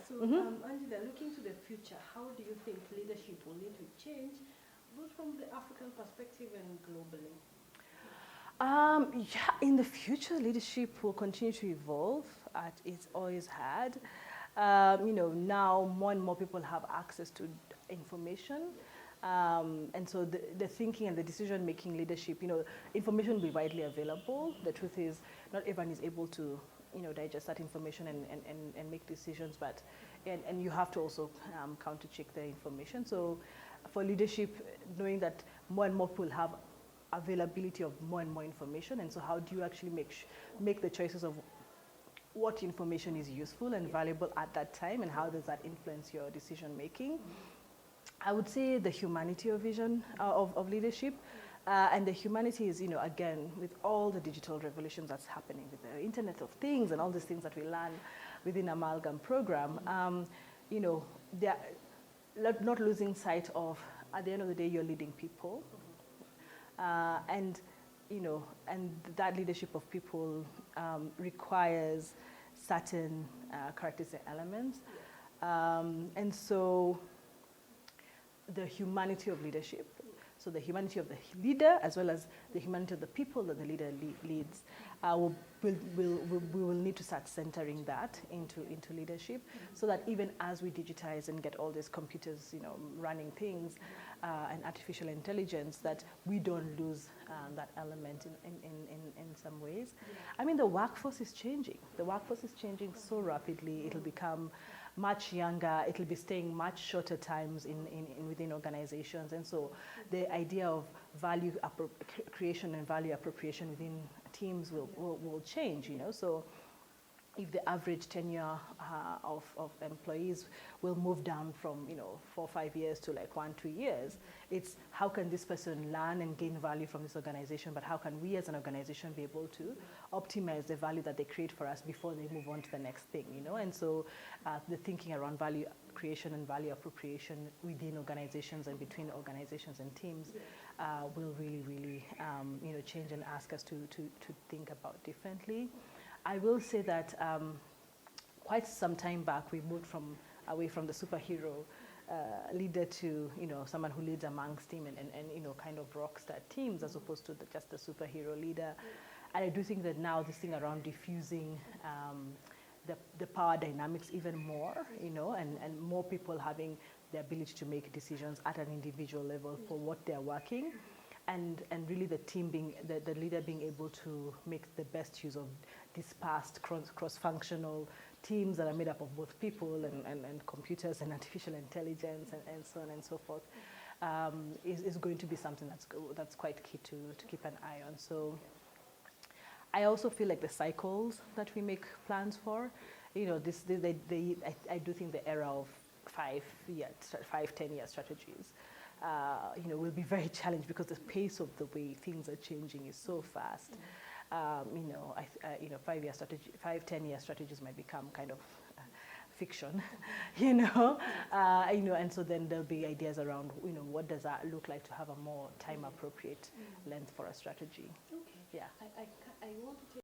So, Angela, looking to the future, how do you think leadership will need to change, both from the African perspective and globally? Yeah, in the future, leadership will continue to evolve as it's always had. Now more and more people have access to information. And so the thinking and the decision-making leadership, information will be widely available. The truth is, not everyone is able to, digest that information and make decisions, and you have to also counter-check the information. So for leadership, knowing that more and more people have availability of more and more information, and so how do you actually make the choices of what information is useful and valuable at that time, and how does that influence your decision making? I would say the humanity of vision of leadership, and the humanity is, again, with all the digital revolutions that's happening with the Internet of Things and all these things that we learn within Amalgam program, they're not losing sight of, at the end of the day, you're leading people. And that leadership of people requires certain characteristic elements. And so the humanity of leadership, so the humanity of the leader as well as the humanity of the people that the leader leads, we will need to start centering that into leadership, so that even as we digitize and get all these computers, running things, and artificial intelligence, that we don't lose that element in some ways. I mean, the workforce is changing. The workforce is changing so rapidly. It'll become much younger. It'll be staying much shorter times within organizations, and so the idea of value creation and value appropriation within teams will change. So if the average tenure of employees will move down from 4 or 5 years to like 1-2 years, it's how can this person learn and gain value from this organization, but how can we as an organization be able to optimize the value that they create for us before they move on to the next thing, And so the thinking around value creation and value appropriation within organizations and between organizations and teams will really change and ask us to think about differently. I will say that quite some time back, we moved away from the superhero leader to someone who leads amongst team and kind of rockstar teams, as opposed to just the superhero leader. And I do think that now this thing around diffusing the power dynamics even more, and more people having the ability to make decisions at an individual level for what they're working. And really the team the leader being able to make the best use of dispersed cross-functional teams that are made up of both people and computers and artificial intelligence and so on and so forth, is going to be something that's quite key to keep an eye on. So I also feel like the cycles that we make plans for, I do think the era of 5-10 year strategies will be very challenged, because the pace of the way things are changing is so fast. 5-10 year strategies might become kind of fiction, and so then there'll be ideas around, what does that look like to have a more time appropriate length for a strategy. Okay. Yeah. I want to take